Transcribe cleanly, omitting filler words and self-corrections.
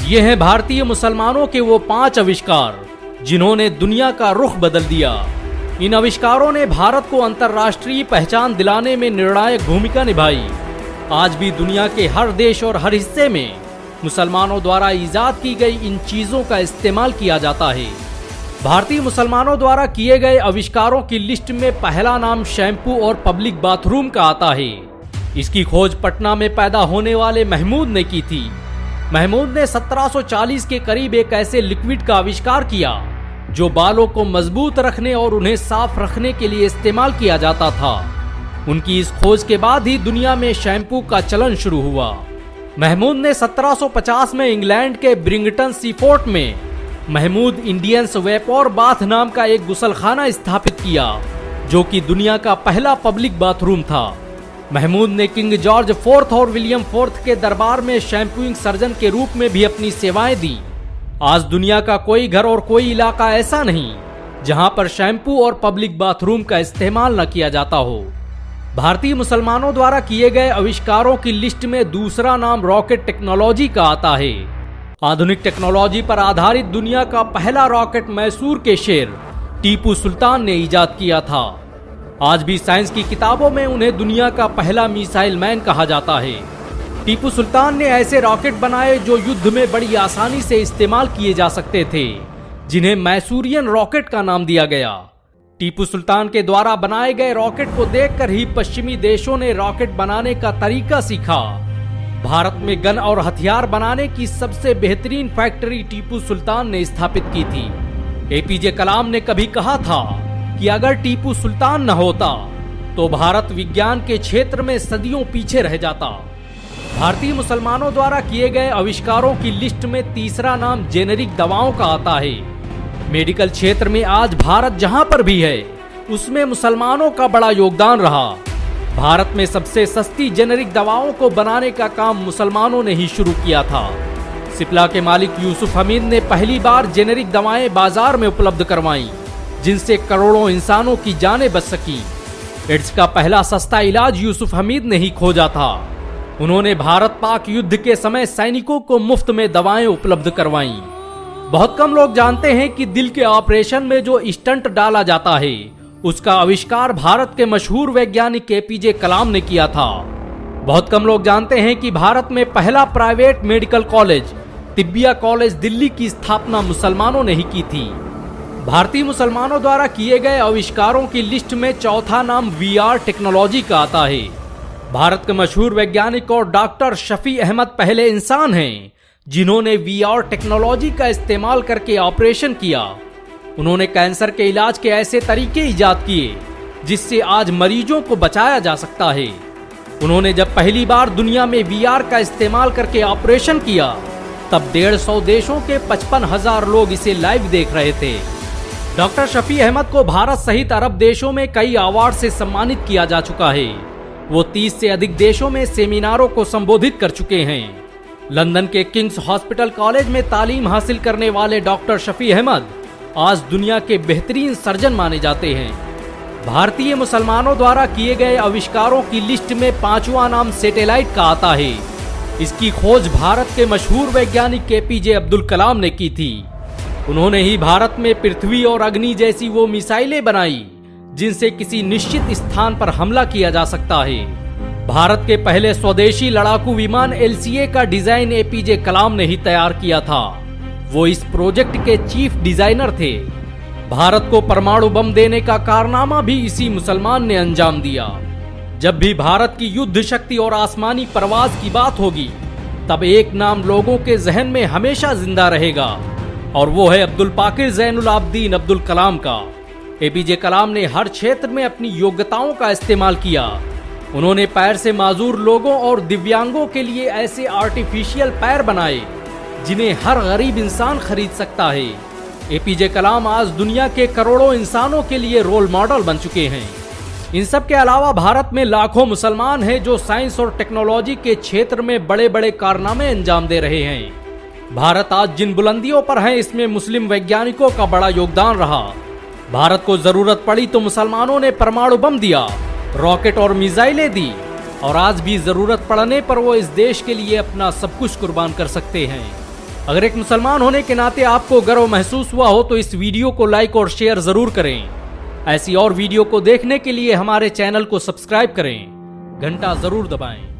ये हैं भारतीय मुसलमानों के वो 5 आविष्कार जिन्होंने दुनिया का रुख बदल दिया। इन आविष्कारों ने भारत को अंतर्राष्ट्रीय पहचान दिलाने में निर्णायक भूमिका निभाई। आज भी दुनिया के हर देश और हर हिस्से में मुसलमानों द्वारा इजाद की गई इन चीजों का इस्तेमाल किया जाता है। भारतीय मुसलमानों द्वारा किए गए आविष्कारों की लिस्ट में पहला नाम शैम्पू और पब्लिक बाथरूम का आता है। इसकी खोज पटना में पैदा होने वाले महमूद ने की थी। महमूद ने 1740 के करीब एक ऐसे लिक्विड का आविष्कार किया जो बालों को मजबूत रखने और उन्हें साफ रखने के लिए इस्तेमाल किया जाता था। उनकी इस खोज के बाद ही दुनिया में शैम्पू का चलन शुरू हुआ। महमूद ने 1750 में इंग्लैंड के ब्रिंगटन सीफोर्ट में महमूद इंडियंस वेपोर बाथ नाम का एक गुसलखाना स्थापित किया जो कि दुनिया का पहला पब्लिक बाथरूम था। महमूद ने किंग जॉर्ज IV और विलियम IV के दरबार में शैम्पूइंग सर्जन के रूप में भी अपनी सेवाएं दी। आज दुनिया का कोई घर और कोई इलाका ऐसा नहीं जहां पर शैम्पू और पब्लिक बाथरूम का इस्तेमाल न किया जाता हो। भारतीय मुसलमानों द्वारा किए गए आविष्कारों की लिस्ट में दूसरा नाम रॉकेट टेक्नोलॉजी का आता है। आधुनिक टेक्नोलॉजी पर आधारित दुनिया का पहला रॉकेट मैसूर के शेर टीपू सुल्तान ने इजाद किया था। आज भी साइंस की किताबों में उन्हें दुनिया का पहला मिसाइल मैन कहा जाता है। टीपू सुल्तान ने ऐसे रॉकेट बनाए जो युद्ध में बड़ी आसानी से इस्तेमाल किए जा सकते थे, जिन्हें मैसूरियन रॉकेट का नाम दिया गया। टीपू सुल्तान के द्वारा बनाए गए रॉकेट को देखकर ही पश्चिमी देशों ने रॉकेट बनाने का तरीका सीखा। भारत में गन और हथियार बनाने की सबसे बेहतरीन फैक्ट्री टीपू सुल्तान ने स्थापित की थी। एपीजे कलाम ने कभी कहा था कि अगर टीपू सुल्तान न होता तो भारत विज्ञान के क्षेत्र में सदियों पीछे रह जाता। भारतीय मुसलमानों द्वारा किए गए आविष्कारों की लिस्ट में तीसरा नाम जेनेरिक दवाओं का आता है। मेडिकल क्षेत्र में आज भारत जहां पर भी है उसमें मुसलमानों का बड़ा योगदान रहा। भारत में सबसे सस्ती जेनेरिक दवाओं को बनाने का काम मुसलमानों ने ही शुरू किया था। सिप्ला के मालिक यूसुफ हमीद ने पहली बार जेनेरिक दवाएं बाजार में उपलब्ध करवाईं, जिनसे करोड़ों इंसानों की जानें बच सकी। एड्स का पहला सस्ता इलाज यूसुफ हमीद ने ही खोजा था। उन्होंने भारत पाक युद्ध के समय सैनिकों को मुफ्त में दवाएं उपलब्ध करवाईं। बहुत कम लोग जानते हैं कि दिल के ऑपरेशन में जो स्टंट डाला जाता है उसका आविष्कार भारत के मशहूर वैज्ञानिक एपीजे कलाम ने किया था। बहुत कम लोग जानते हैं कि भारत में पहला private medical college Tibbia college Delhi की स्थापना मुसलमानों ने ही की थी। भारतीय मुसलमानों द्वारा किए गए आविष्कारों की लिस्ट में चौथा नाम VR टेक्नोलॉजी का आता है। भारत के मशहूर वैज्ञानिक और डॉक्टर शफी अहमद पहले इंसान हैं जिन्होंने VR टेक्नोलॉजी का इस्तेमाल करके ऑपरेशन किया। उन्होंने कैंसर के इलाज के ऐसे तरीके इजाद किए जिससे आज मरीजों को बचाया जा सकता है। उन्होंने जब पहली बार दुनिया में VR का इस्तेमाल करके ऑपरेशन किया तब 150 देशों के 55,000 लोग इसे लाइव देख रहे थे। डॉक्टर शफी अहमद को भारत सहित अरब देशों में कई अवार्ड से सम्मानित किया जा चुका है। वो 30 से अधिक देशों में सेमिनारों को संबोधित कर चुके हैं। लंदन के किंग्स हॉस्पिटल कॉलेज में तालीम हासिल करने वाले डॉक्टर शफी अहमद आज दुनिया के बेहतरीन सर्जन माने जाते हैं। भारतीय मुसलमानों द्वारा किए गए आविष्कारों की लिस्ट में 5वां नाम सैटेलाइट का आता है। इसकी खोज भारत के मशहूर वैज्ञानिक एपीजे अब्दुल कलाम ने की थी। उन्होंने ही भारत में पृथ्वी और अग्नि जैसी वो मिसाइलें बनाई जिनसे किसी निश्चित स्थान पर हमला किया जा सकता है। भारत के पहले स्वदेशी लड़ाकू विमान LCA का डिजाइन एपीजे कलाम ने ही तैयार किया था। वो इस प्रोजेक्ट के चीफ डिजाइनर थे। भारत को परमाणु बम देने का कारनामा भी इसी मुसलमान ने अंजाम दिया। जब भी भारत की युद्ध शक्ति और आसमानी परवाज की बात होगी तब एक नाम लोगों के जहन में हमेशा जिंदा रहेगा और वो है अब्दुल पाकिर ज़ैनुल आबदीन अब्दुल कलाम का। एपीजे कलाम ने हर क्षेत्र में अपनी योग्यताओं का इस्तेमाल किया। उन्होंने पैर से माजूर लोगों और दिव्यांगों के लिए ऐसे आर्टिफिशियल पैर बनाए जिन्हें हर गरीब इंसान खरीद सकता है। एपीजे कलाम आज दुनिया के करोड़ों इंसानों के लिए रोल मॉडल बन चुके हैं। इन सब के अलावा भारत में लाखों मुसलमान हैं जो साइंस और टेक्नोलॉजी के क्षेत्र में बड़े बड़े कारनामे अंजाम दे रहे हैं। भारत आज जिन बुलंदियों पर है इसमें मुस्लिम वैज्ञानिकों का बड़ा योगदान रहा। भारत को जरूरत पड़ी तो मुसलमानों ने परमाणु बम दिया, रॉकेट और मिसाइलें दी और आज भी जरूरत पड़ने पर वो इस देश के लिए अपना सब कुछ कुर्बान कर सकते हैं। अगर एक मुसलमान होने के नाते आपको गर्व महसूस हुआ हो तो इस वीडियो को लाइक और शेयर जरूर करें। ऐसी और वीडियो को देखने के लिए हमारे चैनल को सब्सक्राइब करें, घंटा जरूर दबाएं।